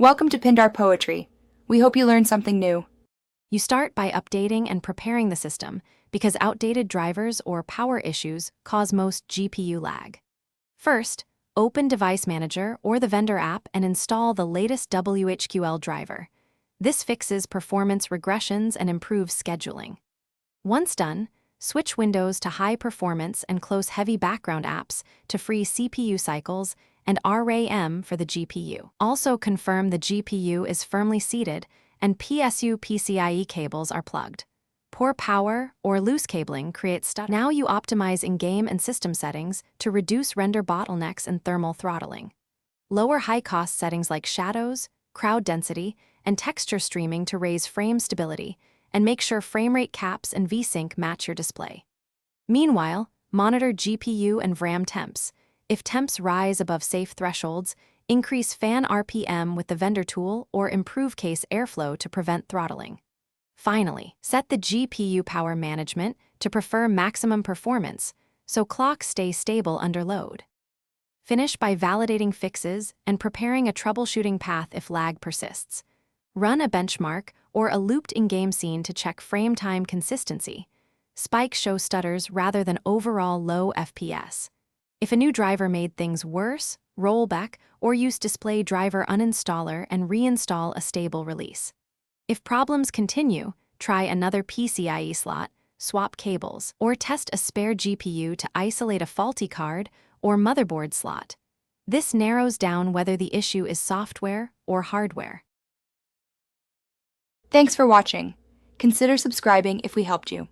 Welcome to Pindar Poetry. We hope you learned something new. You start by updating and preparing the system because outdated drivers or power issues cause most GPU lag. First, open Device Manager or the vendor app and install the latest WHQL driver. This fixes performance regressions and improves scheduling. Once done, switch Windows to high performance and close heavy background apps to free CPU cycles and RAM for the GPU. Also confirm the GPU is firmly seated and PSU-PCIe cables are plugged. Poor power or loose cabling creates stutter. Now you optimize in-game and system settings to reduce render bottlenecks and thermal throttling. Lower high-cost settings like shadows, crowd density, and texture streaming to raise frame stability, and make sure frame rate caps and VSync match your display. Meanwhile, monitor GPU and RAM temps. If temps rise above safe thresholds, increase fan RPM with the vendor tool or improve case airflow to prevent throttling. Finally, set the GPU power management to prefer maximum performance so clocks stay stable under load. Finish by validating fixes and preparing a troubleshooting path if lag persists. Run a benchmark or a looped in-game scene to check frame time consistency. Spikes show stutters rather than overall low FPS. If a new driver made things worse, roll back or use display driver uninstaller and reinstall a stable release. If problems continue, try another PCIe slot, swap cables, or test a spare GPU to isolate a faulty card or motherboard slot. This narrows down whether the issue is software or hardware. Thanks for watching. Consider subscribing if we helped you.